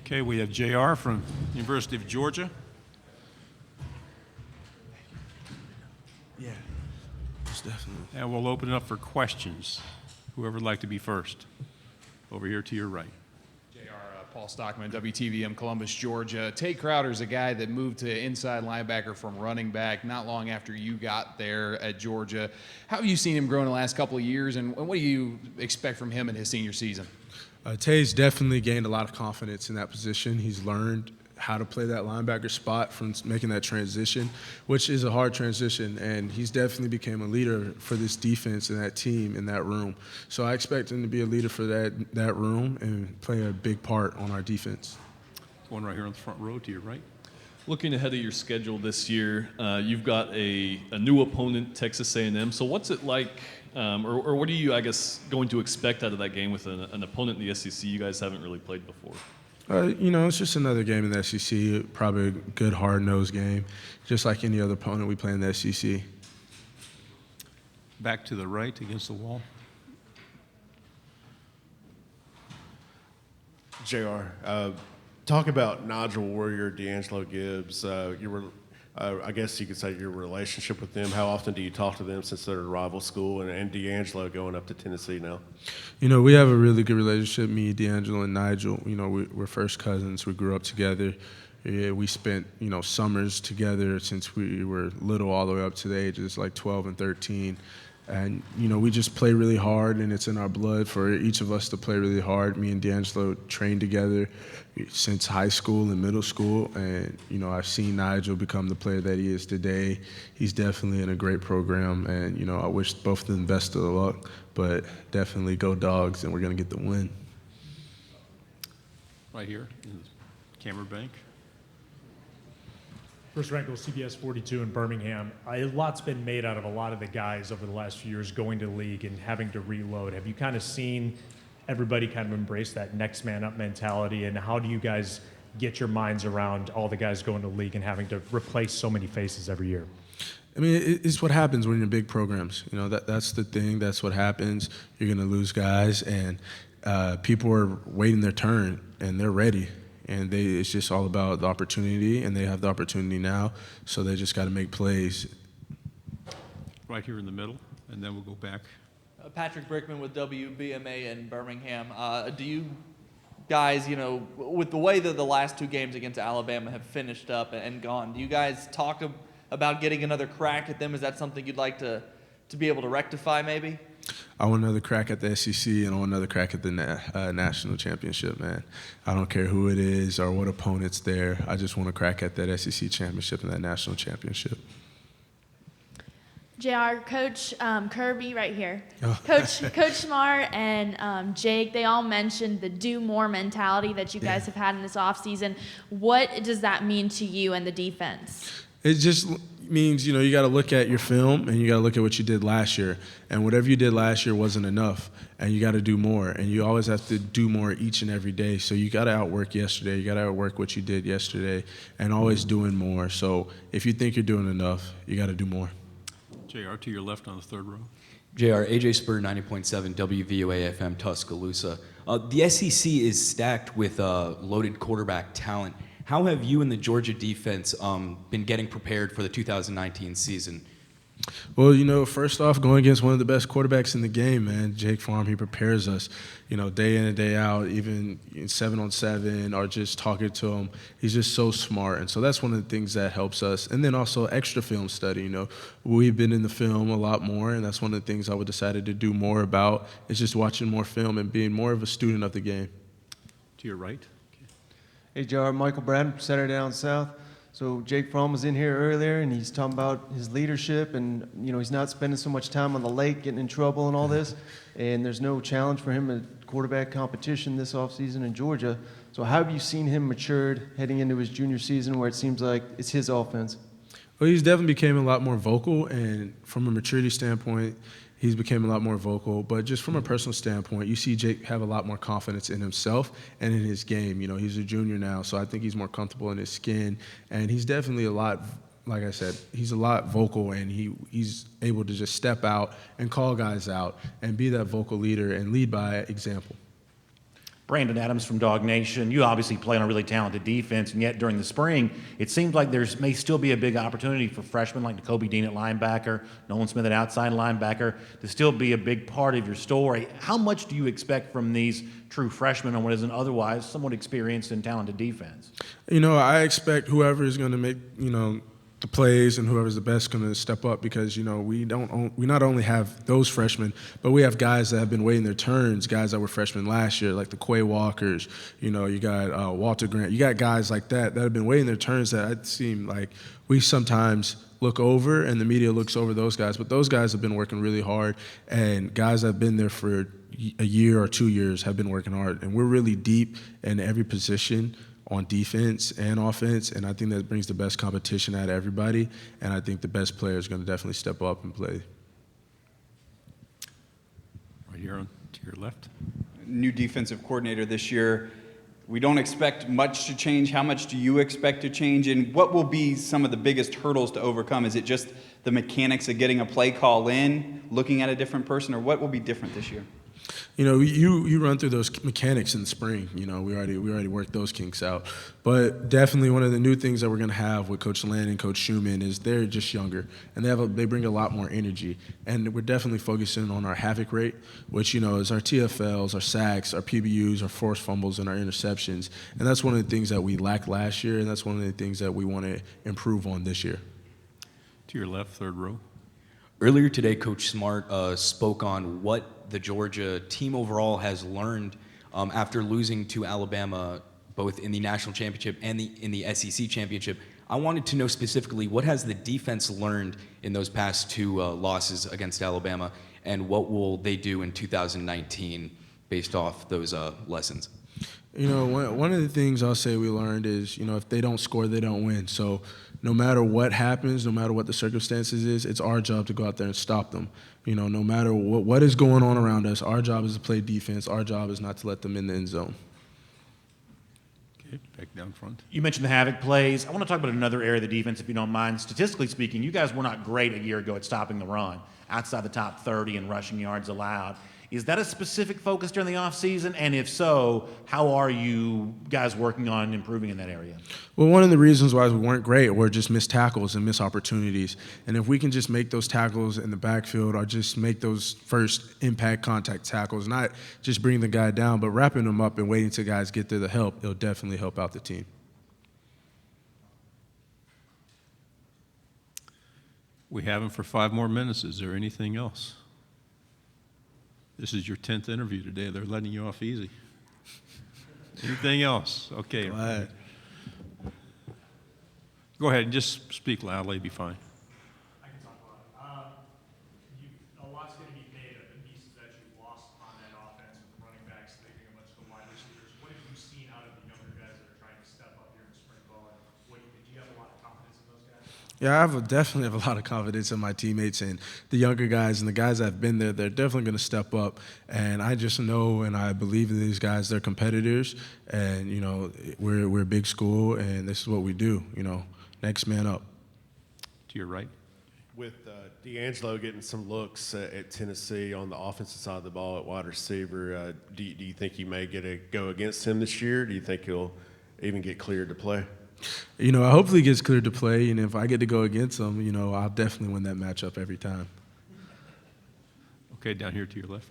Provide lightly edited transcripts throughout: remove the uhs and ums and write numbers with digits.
Okay, we have JR from University of Georgia. Yeah, most definitely. And we'll open it up for questions. Whoever would like to be first. Over here to your right. Paul Stockman, WTVM Columbus, Georgia. Tate Crowder's a guy that moved to inside linebacker from running back not long after you got there at Georgia. How have you seen him grow in the last couple of years, and what do you expect from him in his senior season? Tate's definitely gained a lot of confidence in that position. He's learned how to play that linebacker spot from making that transition, which is a hard transition, and he's definitely became a leader for this defense and that team in that room. So I expect him to be a leader for that room and play a big part on our defense. One right here on the front row to your right. Looking ahead of your schedule this year, you've got a new opponent, Texas A&M. So what's it like, or what are you, I guess, going to expect out of that game with an opponent in the SEC you guys haven't really played before? It's just another game in the SEC, probably a good, hard-nosed game, just like any other opponent we play in the SEC. Back to the right against the wall. JR, talk about Nigel Warrior, D'Angelo Gibbs. I guess you could say your relationship with them. How often do you talk to them since they're a rival school? And D'Angelo going up to Tennessee now? We have a really good relationship, me, D'Angelo, and Nigel. We're first cousins. We grew up together. Yeah, we spent, summers together since we were little all the way up to the ages like 12 and 13. And, we just play really hard, and it's in our blood for each of us to play really hard. Me and D'Angelo trained together since high school and middle school, and, I've seen Nigel become the player that he is today. He's definitely in a great program, and, I wish both of them best of luck, but definitely go Dogs, and we're going to get the win. Right here in the camera bank. First Rank CBS 42 in Birmingham. A lot's been made out of a lot of the guys over the last few years going to the league and having to reload. Have you kind of seen everybody kind of embrace that next man up mentality, and how do you guys get your minds around all the guys going to the league and having to replace so many faces every year? I mean, it's what happens when you're in big programs. That's the thing. That's what happens. You're going to lose guys, and people are waiting their turn, and they're ready. And it's just all about the opportunity, and they have the opportunity now, so they just got to make plays. Right here in the middle, and then we'll go back. Patrick Brickman with WBMA in Birmingham. Do you guys, with the way that the last two games against Alabama have finished up and gone, do you guys talk about getting another crack at them? Is that something you'd like to be able to rectify maybe? I want another crack at the SEC, and I want another crack at the national championship, man. I don't care who it is or what opponent's there. I just want to crack at that SEC championship and that national championship. JR, Coach Kirby right here. Oh. Coach Smart and Jake, they all mentioned the do more mentality that you guys have had in this offseason. What does that mean to you and the defense? It just means, you got to look at your film, and you got to look at what you did last year. And whatever you did last year wasn't enough, and you got to do more. And you always have to do more each and every day. So you got to outwork yesterday. You got to outwork what you did yesterday, and always doing more. So if you think you're doing enough, you got to do more. JR, to your left on the third row. JR, AJ Spur, 90.7 WVOA FM, Tuscaloosa. The SEC is stacked with loaded quarterback talent. How have you and the Georgia defense been getting prepared for the 2019 season? Well, first off, going against one of the best quarterbacks in the game, man, Jake Fromm, he prepares us, day in and day out, even in 7-on-7 or just talking to him. He's just so smart. And so that's one of the things that helps us. And then also extra film study, We've been in the film a lot more, and that's one of the things I decided to do more about is just watching more film and being more of a student of the game. To your right. Hey, JR, Michael Brad, Saturday Down South. So Jake Fromm was in here earlier, and he's talking about his leadership, and he's not spending so much time on the lake getting in trouble and all this, and there's no challenge for him at quarterback competition this offseason in Georgia. So how have you seen him matured heading into his junior season where it seems like it's his offense? Well, he's definitely became a lot more vocal, and from a maturity standpoint, he's become a lot more vocal. But just from a personal standpoint, you see Jake have a lot more confidence in himself and in his game. He's a junior now, so I think he's more comfortable in his skin. And he's definitely a lot, like I said, he's a lot vocal, and he's able to just step out and call guys out and be that vocal leader and lead by example. Brandon Adams from Dog Nation. You obviously play on a really talented defense, and yet during the spring, it seems like there's may still be a big opportunity for freshmen like Nakobe Dean at linebacker, Nolan Smith at outside linebacker, to still be a big part of your story. How much do you expect from these true freshmen on what is an otherwise somewhat experienced and talented defense? I expect whoever is going to make, the plays and whoever's the best going to step up because, we not only have those freshmen, but we have guys that have been waiting their turns, guys that were freshmen last year, like the Quay Walkers, you got Walter Grant. You got guys like that have been waiting their turns that it seem like we sometimes look over and the media looks over those guys, but those guys have been working really hard, and guys that have been there for a year or 2 years have been working hard, and we're really deep in every position on defense and offense, and I think that brings the best competition out of everybody, and I think the best player is going to definitely step up and play. Right here to your left. New defensive coordinator this year. We don't expect much to change. How much do you expect to change, and what will be some of the biggest hurdles to overcome? Is it just the mechanics of getting a play call in, looking at a different person, or what will be different this year? You run through those mechanics in the spring. We already worked those kinks out. But definitely one of the new things that we're going to have with Coach Land and Coach Schumann is they're just younger, and they bring a lot more energy. And we're definitely focusing on our havoc rate, which, is our TFLs, our sacks, our PBUs, our forced fumbles, and our interceptions. And that's one of the things that we lacked last year, and that's one of the things that we want to improve on this year. To your left, third row. Earlier today, Coach Smart spoke on what the Georgia team overall has learned after losing to Alabama, both in the national championship and in the SEC championship. I wanted to know specifically, what has the defense learned in those past two losses against Alabama, and what will they do in 2019 based off those lessons? One of the things I'll say we learned is, if they don't score, they don't win. So no matter what happens, no matter what the circumstances is, it's our job to go out there and stop them. No matter what is going on around us, our job is to play defense. Our job is not to let them in the end zone. Okay, back down front. You mentioned the havoc plays. I want to talk about another area of the defense, if you don't mind. Statistically speaking, you guys were not great a year ago at stopping the run, outside the top 30 in rushing yards allowed. Is that a specific focus during the offseason? And if so, how are you guys working on improving in that area? Well, one of the reasons why we weren't great were just missed tackles and missed opportunities. And if we can just make those tackles in the backfield, or just make those first impact contact tackles, not just bring the guy down, but wrapping them up and waiting till guys get there to help, it'll definitely help out the team. We have him for 5 more minutes. Is there anything else? This is your 10th interview today. They're letting you off easy. Anything else? Okay. Go ahead. Go ahead and just speak loudly. Be fine. I can talk about it. A lot's going to be made of the pieces that you lost on that offense with the running backs, leaving a bunch of the wide receivers. What have you seen out of the younger guys that are trying to step up here in the spring ball? And do you have a lot of confidence in those guys? Yeah, I definitely have a lot of confidence in my teammates and the younger guys and the guys that have been there. They're definitely going to step up, and I just know and I believe in these guys. They're competitors, and we're a big school, and this is what we do. Next man up. To your right. With D'Angelo getting some looks at Tennessee on the offensive side of the ball at wide receiver, do you think you may get a go against him this year? Do you think he'll even get cleared to play? Hopefully he gets cleared to play, and if I get to go against him, I'll definitely win that matchup every time. Okay, down here to your left.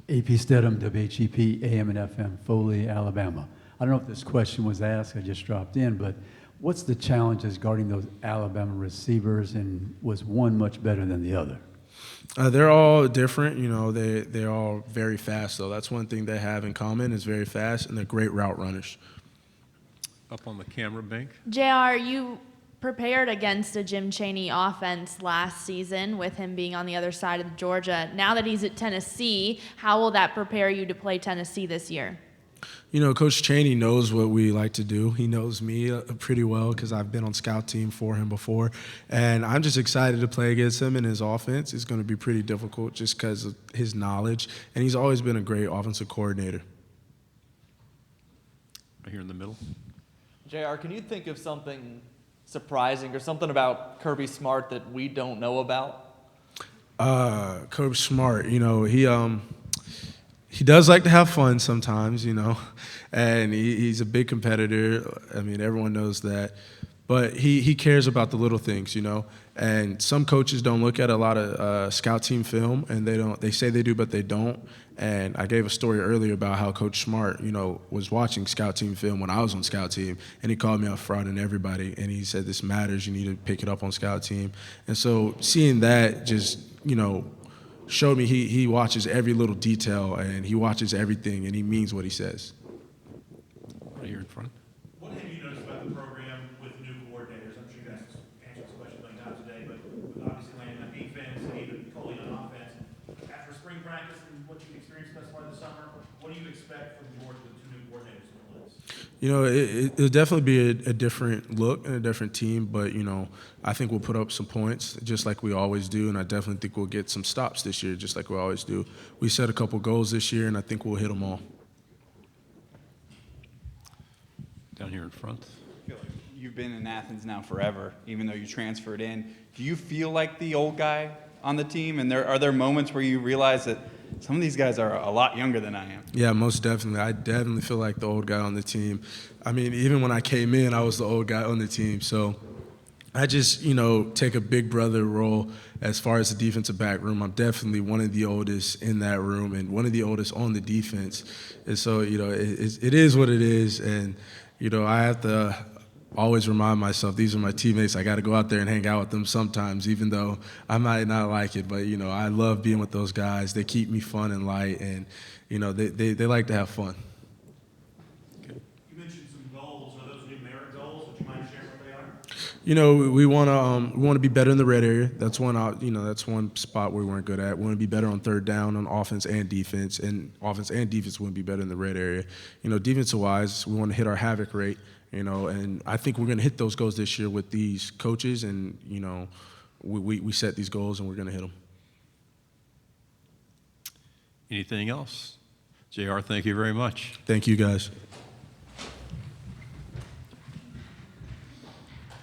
AP Stedham, WHEP, AM and FM, Foley, Alabama. I don't know if this question was asked, I just dropped in, but what's the challenges guarding those Alabama receivers, and was one much better than the other? They're all different. They're all very fast, though. That's one thing they have in common is very fast, and they're great route runners. Up on the camera bank. JR, you prepared against a Jim Chaney offense last season with him being on the other side of Georgia. Now that he's at Tennessee, how will that prepare you to play Tennessee this year? Coach Chaney knows what we like to do. He knows me pretty well because I've been on scout team for him before. And I'm just excited to play against him and his offense. It's going to be pretty difficult just because of his knowledge. And he's always been a great offensive coordinator. Right here in the middle. JR, can you think of something surprising or something about Kirby Smart that we don't know about? Kirby Smart, he does like to have fun sometimes, you know, and he's a big competitor. I mean, everyone knows that. But he cares about the little things, you know. And some coaches don't look at a lot of scout team film, and they say they do, but they don't. And I gave a story earlier about how Coach Smart, you know, was watching scout team film when I was on scout team, and he called me out fraud and everybody, and he said, this matters, you need to pick it up on scout team. And so seeing that just, you know, showed me he watches every little detail, and he watches everything, and he means what he says. Right here in front. What have you noticed about the program with new coordinators? I'm sure you guys answered this question many times today, but with obviously landing on defense and even Coley on offense, after spring practice and what you've experienced thus far this summer, what do you expect from the board with two new coordinators in place? You know, it'll definitely be a different look and a different team, but, you know, I think we'll put up some points just like we always do, and I definitely think we'll get some stops this year just like we always do. We set a couple goals this year, and I think we'll hit them all. Down here in front. I feel like you've been in Athens now forever, even though you transferred in. Do you feel like the old guy on the team? And are there moments where you realize that some of these guys are a lot younger than I am? Yeah, most definitely. I definitely feel like the old guy on the team. I mean, even when I came in, I was the old guy on the team. So I just, you know, take a big brother role as far as the defensive back room. I'm definitely one of the oldest in that room and one of the oldest on the defense. And so, you know, it is what it is. And, you know, I have to always remind myself, these are my teammates. I got to go out there and hang out with them sometimes, even though I might not like it. But, you know, I love being with those guys. They keep me fun and light, and, you know, they like to have fun. You mentioned some goals. Are those numeric goals? Would you mind sharing what they are? You know, we want to be better in the red area. That's that's one spot we weren't good at. We want to be better on third down on offense and defense, and offense and defense want to be better in the red area. You know, defensive wise, we want to hit our havoc rate. You know, and I think we're going to hit those goals this year with these coaches, and, you know, we set these goals and we're going to hit them. Anything else? JR, thank you very much. Thank you, guys.